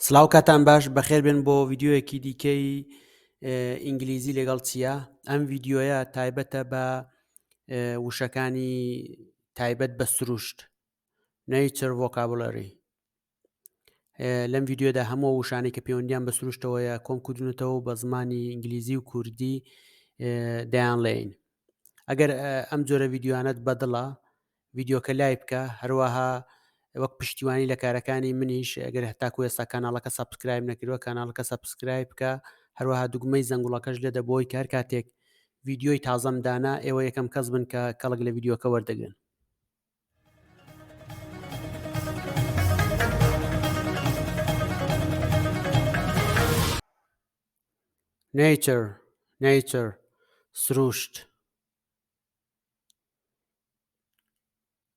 سڵاو کاتان باش بەخێر بێن بۆ ڤیدیۆیەکی دیکەی ئینگلیزی لەگەڵ چییە؟ ئەم ڤیدیۆیە تایبەتە بە وشەکانی تایبەت بە سرووشت nature vocabulary. لەم ڤیدیۆدا هەموو وشانەی کە پەیوەندیان بە سرووشتەوەیە کۆم کردونەتەوە بە زمانی ئینگلیزی و کوردی دەیانڵێین. ئەگەر ئەم جۆرە ڤیدیۆیانەت بەدڵە ڤیدیۆکە لایک بکە، هەروەها وەک پشتیوانی لە کارەکانی منیش ئەگەر هەتاکو ئێستا کاناڵەکە سابسکراب نەکردووە کاناڵەکە سابسکرایب بکە، هەروەها دوگمەی زەنگوڵەکەش لێدە بۆی کار کاتێک ڤیدیۆی تازەمدانا ئێوە یەکەم کەس بن کە کەڵک لە ڤیدیۆکە وەردەگرن. nature سرووشت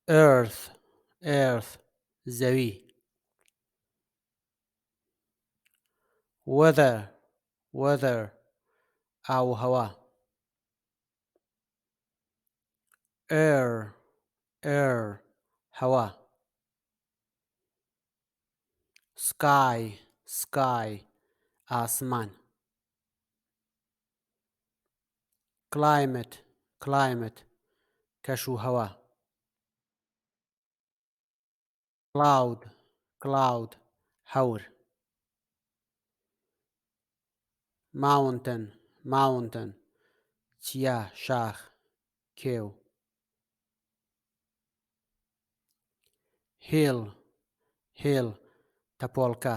earth زەوی weather ئاو و هەوا air هەوا sky ئاسمان climate کەش و هەوا cloud هەور mountain چیا شاخ کێو hill تەپۆڵکە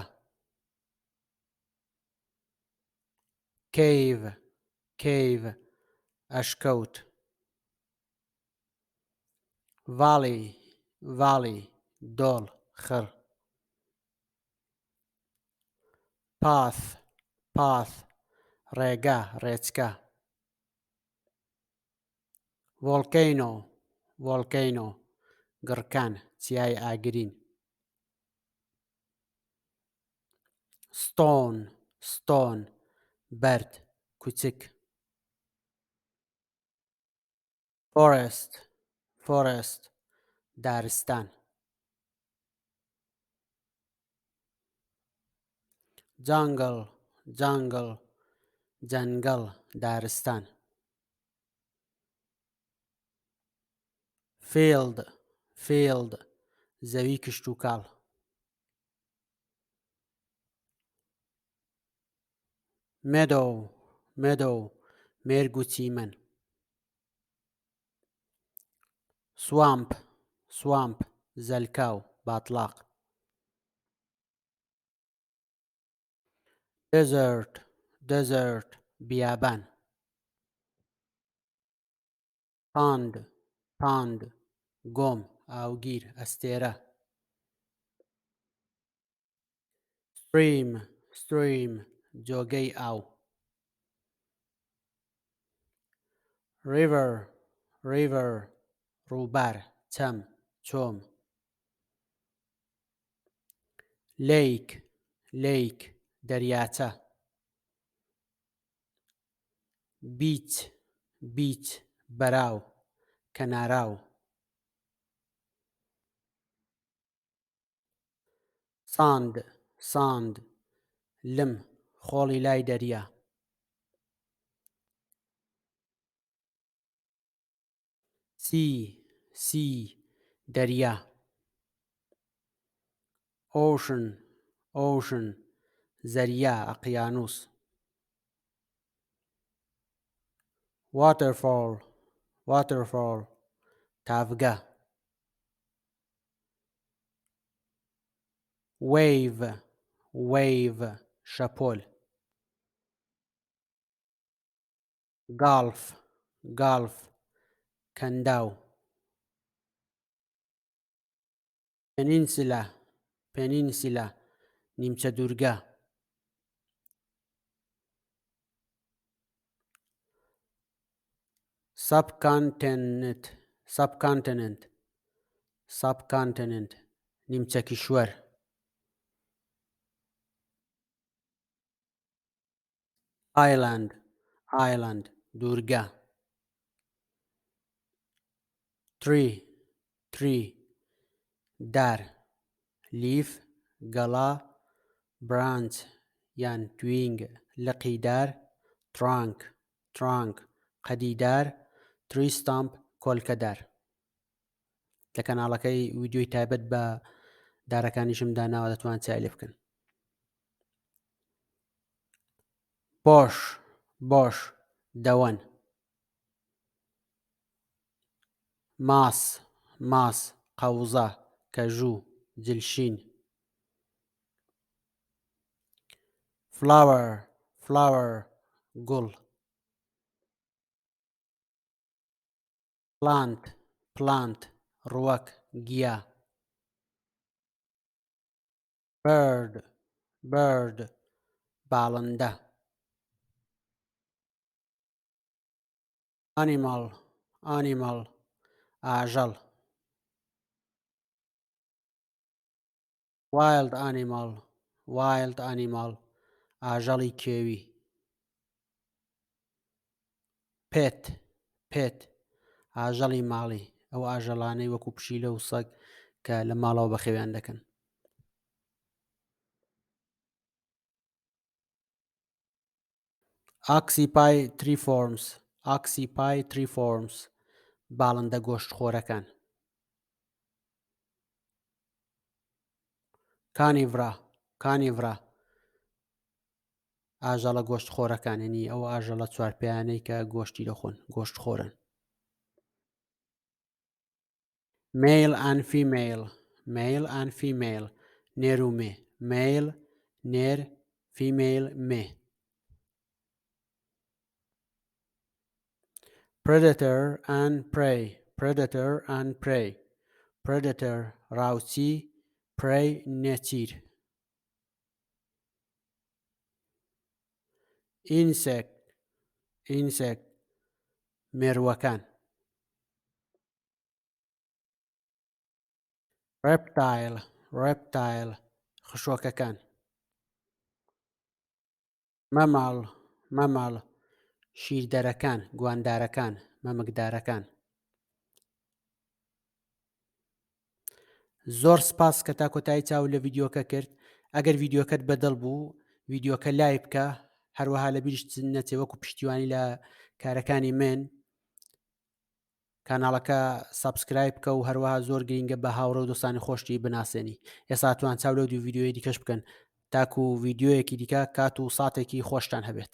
cave ئەشکەوت valley دۆڵ خڕ path ڕێگە ڕێچکە volcano گڕکان چیای ئاگرین stone بەرد کوچک forest دارستان jungle جەنگەڵ دارستان field زەوی کشت و کاڵ meadow مێرگ و چیمەن swamp زەلکاو باتڵاق desert بیابان pond گۆم ئاوگیر ئەستێرە stream جۆگەی ئاو river ڕووبار چەم چۆم lake دەریاچە beach بەراو کەناراو sand لم خۆڵی لای دەریا sea دەریا ocean زەریا ئەقیانوس waterfall تاڤگە wave شەپۆل golf کەنداو peninsula نیمچە دوورگە subcontinent نیمچە کیشوەر island دوورگە tree دار leaf گەڵا برانچ یان توینگ لقیدار، ترانک قەدیدار، تری ستامپ کۆلکەدار. لە کەناڵەکەی ویدیۆی تایبەت بە دارەکانیشم داناوە، دەتوان چای لێ بکەن. بۆش دەوەن. ماس قەوزە کەژوو جلشین. فلاور گوڵ. پلانت ڕووەک گیا. بەرد باڵندە. ئانیمەڵ ئاژەڵ. وایلد ئانیمەڵ ئاژەڵی کێوی. پێت ئاژەڵی ماڵی، ئەو ئاژەڵانەی وەکو پشیلە و سەگ کە لە ماڵەوە بەخێویان دەکەن. ئاکسیپای تریفۆرمز باڵندە گۆشتخۆرەکان. کانیڤرا ئاژەڵە گۆشتخۆرەکان، یعنی ئەو ئاژەڵە چوارپێیانەی کە گۆشتی دەخۆن، گۆشتخۆرن. میل ئەند فیمیل نێر و مێ. میل نێر، فیمیل مێ. predator and prey predator ڕاوچی، prey نێچیر. insect مێرووەکان. reptile خشۆکەکان. mammal شیردەرەکان، گواندارەکان، مەمەکدارەکان. زۆر سپاس کە تا کۆتایی چاو لە ڤیدیۆکە کرد. ئەگەر ڤیدیۆکەت بەدڵ بوو، ڤیدیۆکە لایک بکە، هەروەها لە بیرت نەچێ وەکو پشتیوانی لە کارەکانی من. کاناڵەکە سابسکرایب بکە و هەروەها زۆر گرینگە بە هاوڕێ و دۆستانی خۆشتی بناسێنی. ئێستا توان چاو لەو دوو ڤیدیۆی دیکەش بکەن. تاکو ڤیدیۆیەکی دیکە کات و ساتێکی خۆشتان هەبێت.